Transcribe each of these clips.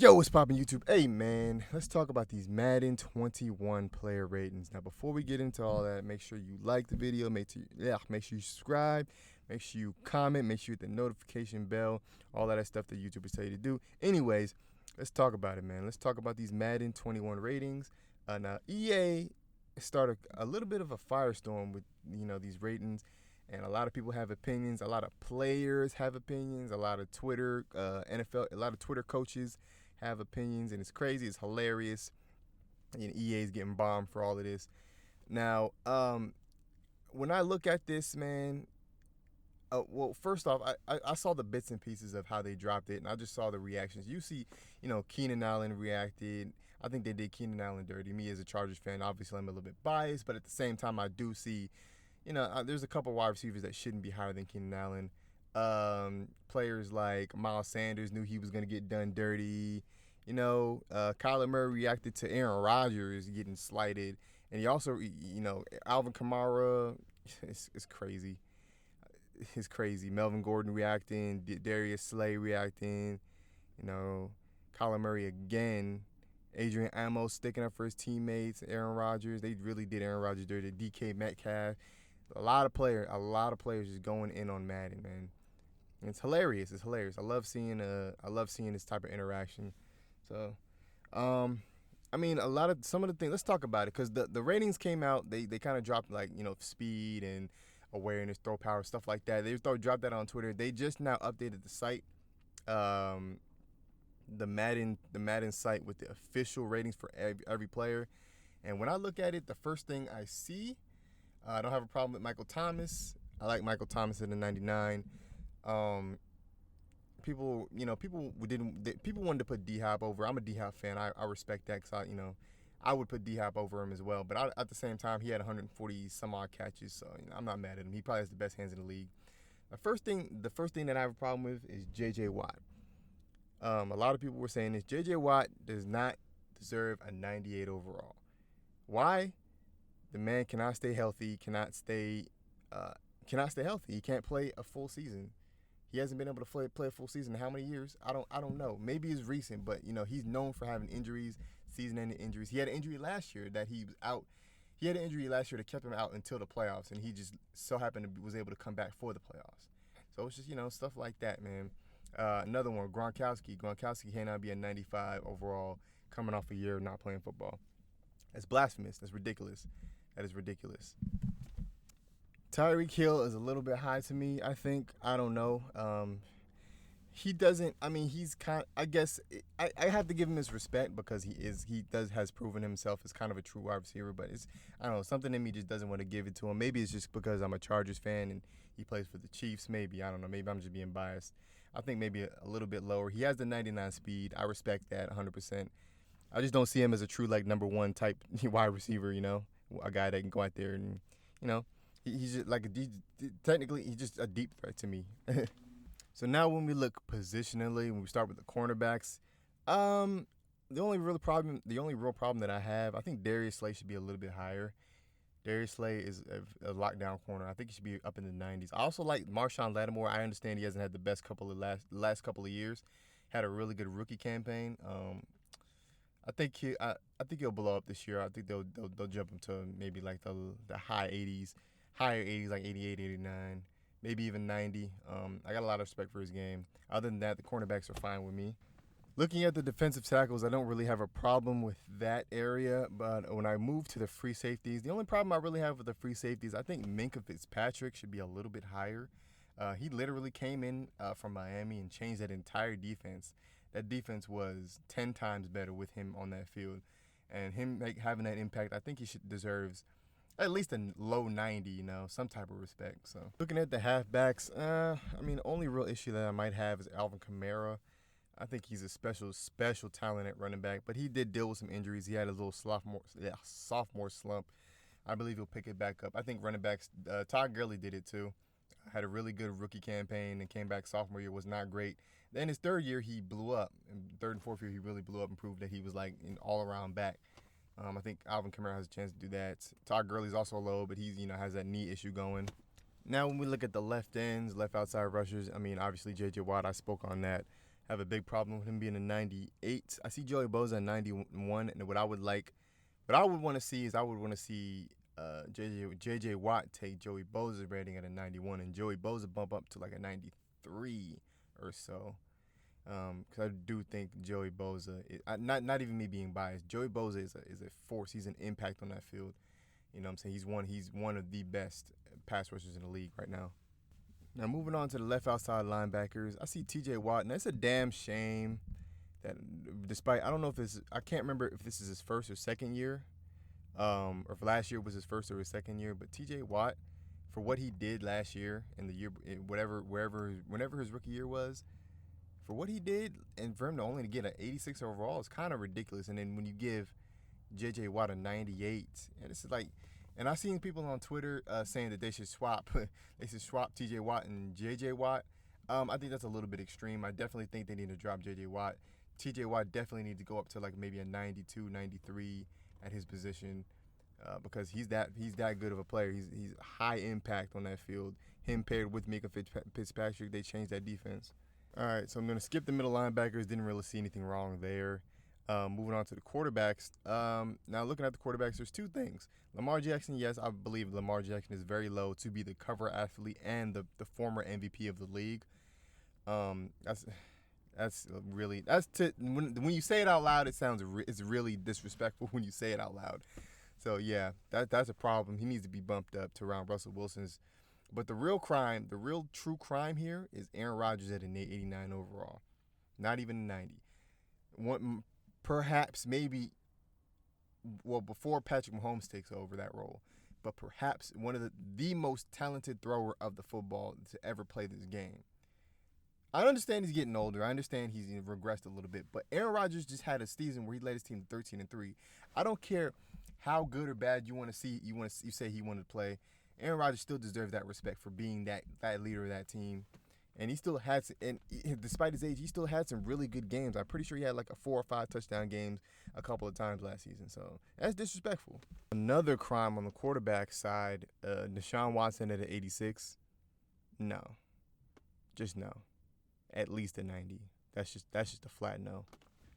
Yo, what's poppin' YouTube? Hey man, let's talk about these Madden 21 player ratings. Now, before we get into all that, make sure you like the video, make sure you subscribe, make sure you comment, make sure you hit the notification bell, all that stuff that YouTubers tell you to do. Anyways, let's talk about it, man. Let's talk about these Madden 21 ratings. Now, EA started a little bit of a firestorm with these ratings, and a lot of people have opinions. A lot of players have opinions. A lot of Twitter, NFL, a lot of Twitter coaches have opinions, and it's crazy. It's hilarious. EA is getting bombed for all of this. Now, when I look at this, man, well, first off, I saw the bits and pieces of how they dropped it, and I just saw the reactions. You see, Keenan Allen reacted. I think they did Keenan Allen dirty. Me as a Chargers fan, obviously I'm a little bit biased, but at the same time, I do see, there's a couple wide receivers that shouldn't be higher than Keenan Allen. Players like Miles Sanders knew he was going to get done dirty. Kyler Murray reacted to Aaron Rodgers getting slighted. And he also, Alvin Kamara, it's crazy. It's crazy. Melvin Gordon reacting, Darius Slay reacting, Kyler Murray again. Adrian Amos sticking up for his teammates, Aaron Rodgers. They really did Aaron Rodgers dirty. DK Metcalf. A lot of players just going in on Madden, man. And it's hilarious. It's hilarious. I love seeing this type of interaction. So, some of the things. Let's talk about it, because the ratings came out. They kind of dropped, like, speed and awareness, throw power, stuff like that. They dropped that on Twitter. They just now updated the site, the Madden site, with the official ratings for every player. And when I look at it, the first thing I see, I don't have a problem with Michael Thomas. I like Michael Thomas in the 99. People wanted to put D-Hop over. I'm a D-Hop fan. I respect that, because I would put D-Hop over him as well. But at the same time, he had 140 some odd catches, so I'm not mad at him. He probably has the best hands in the league. The first thing that I have a problem with is J.J. Watt. A lot of people were saying this. J.J. Watt does not deserve a 98 overall. Why? The man cannot stay healthy. Cannot stay healthy. He can't play a full season. He hasn't been able to play a full season in how many years? I don't know. Maybe it's recent, but he's known for having injuries, season-ending injuries. He had an injury last year that he was out. He had an injury last year that kept him out until the playoffs, and he just so happened to was able to come back for the playoffs. So it's just stuff like that, man. Another one, Gronkowski. Gronkowski cannot be a 95 overall coming off a year of not playing football. That's blasphemous. That's ridiculous. That is ridiculous. Tyreek Hill is a little bit high to me, I think. I don't know. He doesn't. I mean, he's kind. I guess I have to give him his respect, because he has proven himself as kind of a true wide receiver. But I don't know, something in me just doesn't want to give it to him. Maybe it's just because I'm a Chargers fan and he plays for the Chiefs. Maybe, I don't know. Maybe I'm just being biased. I think maybe a little bit lower. He has the 99 speed. I respect that 100%. I just don't see him as a true, like, number one type wide receiver. A guy that can go out there and he's just like technically he's just a deep threat to me. So now when we look positionally, when we start with the cornerbacks, the only real problem that I have, I think Darius Slay should be a little bit higher. Darius Slay is a lockdown corner. I think he should be up in the 90s. I also like Marshawn Lattimore. I understand he hasn't had the best last couple of years. Had a really good rookie campaign. I think he'll blow up this year. I think they'll jump him to maybe like the higher 80s, like 88, 89, maybe even 90. I got a lot of respect for his game. Other than that, the cornerbacks are fine with me. Looking at the defensive tackles, I don't really have a problem with that area. But when I move to the free safeties, the only problem I really have with the free safeties, I think Minkah Fitzpatrick should be a little bit higher. He literally came in from Miami and changed that entire defense. That defense was 10 times better with him on that field. And him having that impact, I think he deserves at least a low 90, some type of respect. So looking at the halfbacks, the only real issue that I might have is Alvin Kamara. I think he's a special talent at running back, but he did deal with some injuries. He had a little sophomore slump. I believe he'll pick it back up. I think running backs, Todd Gurley did it too. Had a really good rookie campaign and came back sophomore year, was not great. Then his third year, he blew up. In third and fourth year, he really blew up and proved that he was like an all-around back. I think Alvin Kamara has a chance to do that. Todd Gurley's also low, but he's has that knee issue going. Now, when we look at the left ends, left outside rushers, obviously J.J. Watt, I spoke on that. have a big problem with him being a 98. I see Joey Bosa at 91, and what I would want to see is I would want to see JJ Watt take Joey Bosa's rating at a 91, and Joey Bosa bump up to like a 93 or so. Because I do think Joey Bosa, not even me being biased, Joey Bosa is a force. He's an impact on that field. You know what I'm saying? He's one of the best pass rushers in the league right now. Now moving on to the left outside linebackers, I see T.J. Watt, and it's a damn shame that despite I can't remember if this is his first or second year, or if last year was his first or his second year, but T.J. Watt, for what he did last year in the year, whenever his rookie year was, for what he did, and for him to only get an 86 overall is kind of ridiculous. And then when you give J.J. Watt a 98, and it's like, and I've seen people on Twitter saying that they should swap T.J. Watt and J.J. Watt. I think that's a little bit extreme. I definitely think they need to drop J.J. Watt. T.J. Watt definitely needs to go up to like maybe a 92, 93 at his position, because he's that good of a player. He's high impact on that field. Him paired with Mika Fitzpatrick, they changed that defense. All right, so I'm going to skip the middle linebackers. Didn't really see anything wrong there. Moving on to the quarterbacks. Now, looking at the quarterbacks, there's two things. Lamar Jackson, yes, I believe Lamar Jackson is very low to be the cover athlete and the former MVP of the league. When you say it out loud, it's really disrespectful when you say it out loud. So yeah, that's a problem. He needs to be bumped up to around Russell Wilson's. But the real true crime here is Aaron Rodgers at an 89 overall, not even a 90. Perhaps maybe, before Patrick Mahomes takes over that role, but perhaps one of the most talented thrower of the football to ever play this game. I understand he's getting older. I understand he's regressed a little bit, but Aaron Rodgers just had a season where he led his team to 13-3. I don't care how good or bad you want to see. You say he wanted to play. Aaron Rodgers still deserves that respect for being that leader of that team. And he still had, despite his age, he still had some really good games. I'm pretty sure he had like a 4 or 5 touchdown games a couple of times last season. So that's disrespectful. Another crime on the quarterback side, Deshaun Watson at an 86. No. Just no. At least a 90. That's just a flat no.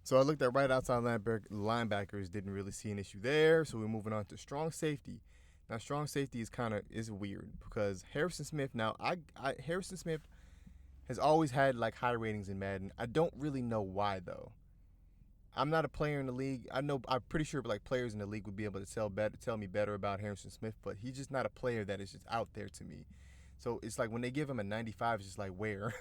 So I looked at right outside linebackers, didn't really see an issue there. So we're moving on to strong safety. Now, strong safety is weird because Harrison Smith. Now, Harrison Smith has always had like high ratings in Madden. I don't really know why though. I'm not a player in the league. I'm pretty sure like players in the league would be able to tell me better about Harrison Smith, but he's just not a player that is just out there to me. So it's like when they give him a 95, it's just like where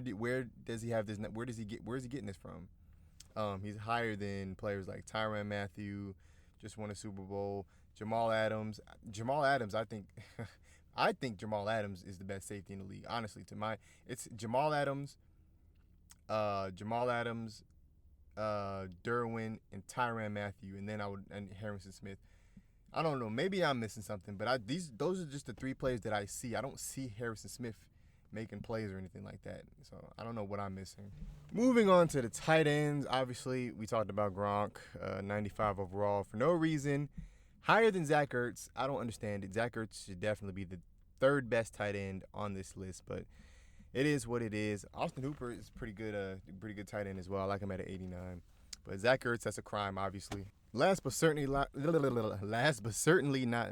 does he have this? Where's he getting this from? He's higher than players like Tyrann Mathieu, just won a Super Bowl. Jamal Adams, I think Jamal Adams is the best safety in the league. Honestly, it's Jamal Adams, Derwin, and Tyrann Mathieu, and then and Harrison Smith. I don't know. Maybe I'm missing something, but those are just the 3 players that I see. I don't see Harrison Smith making plays or anything like that. So I don't know what I'm missing. Moving on to the tight ends. Obviously, we talked about Gronk, 95 overall for no reason. Higher than Zach Ertz. I don't understand it. Zach Ertz should definitely be the 3rd best tight end on this list, but it is what it is. Austin Hooper is pretty good tight end as well. I like him at an 89. But Zach Ertz, that's a crime, obviously. Last but certainly not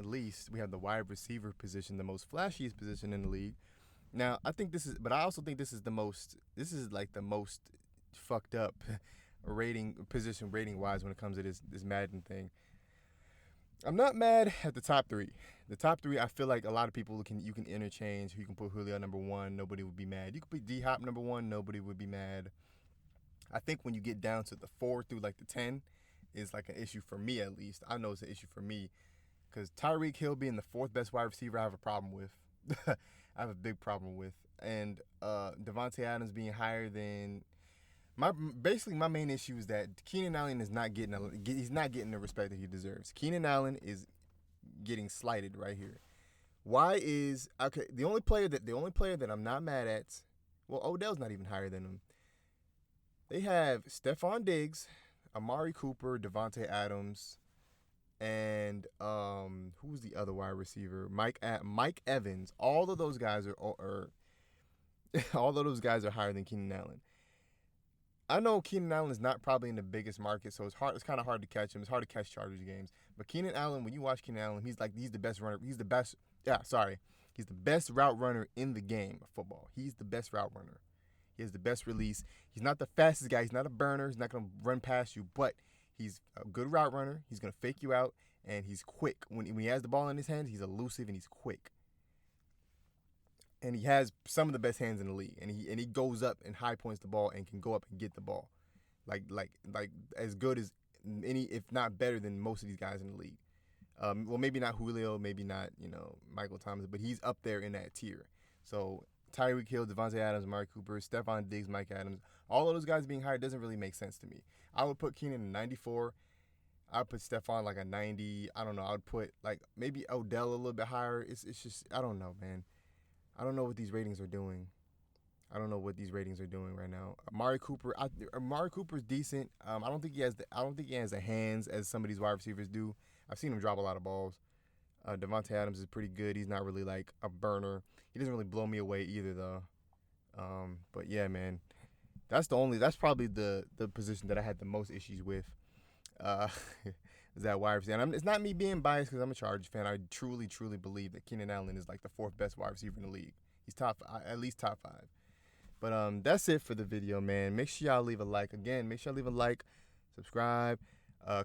least, we have the wide receiver position, the most flashiest position in the league. Now, I also think this is the most fucked up position rating wise when it comes to this Madden thing. I'm not mad at the top 3. The top 3, I feel like a lot of people you can interchange. You can put Julio number 1, nobody would be mad. You could put D-Hop number 1, nobody would be mad. I think when you get down to the 4 through like the 10 is like an issue for me at least. I know it's an issue for me because Tyreek Hill being the 4th best wide receiver, I have a problem with. I have a big problem with. And Devontae Adams being higher than my main issue is that Keenan Allen is not getting the respect that he deserves. Keenan Allen is getting slighted right here. The only player that I'm not mad at, well, Odell's not even higher than him. They have Stephon Diggs, Amari Cooper, Devontae Adams, and who's the other wide receiver? Mike Evans. All of those guys are higher than Keenan Allen. I know Keenan Allen is not probably in the biggest market, so it's hard. It's kind of hard to catch him. It's hard to catch Chargers games. But Keenan Allen, when you watch Keenan Allen, he's the best runner. He's the best. Yeah, sorry. He's the best route runner in the game of football. He's the best route runner. He has the best release. He's not the fastest guy. He's not a burner. He's not going to run past you, but he's a good route runner. He's going to fake you out, and he's quick. When he has the ball in his hands, he's elusive and he's quick. And he has some of the best hands in the league. And he goes up and high points the ball and can go up and get the ball, like as good as any, if not better than most of these guys in the league. Well, maybe not Julio, maybe not Michael Thomas, but he's up there in that tier. So Tyreek Hill, Devontae Adams, Amari Cooper, Stephon Diggs, Mike Adams, all of those guys being higher doesn't really make sense to me. I would put Keenan in 94. I would put Stephon like a 90. I don't know. I would put like maybe Odell a little bit higher. It's just I don't know, man. I don't know what these ratings are doing. I don't know what these ratings are doing right now. Amari Cooper's decent. I don't think he has the hands as some of these wide receivers do. I've seen him drop a lot of balls. Devontae Adams is pretty good. He's not really like a burner. He doesn't really blow me away either, though. But yeah, man, that's probably the position that I had the most issues with. Is that wide receiver? And it's not me being biased because I'm a Chargers fan. I truly believe that Keenan Allen is like the 4th best wide receiver in the league. He's at least top 5. But that's it for the video, man. Make sure y'all leave a like. Again, make sure y'all leave a like, subscribe,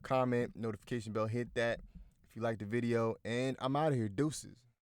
comment, notification bell, hit that if you like the video. And I'm out of here. Deuces.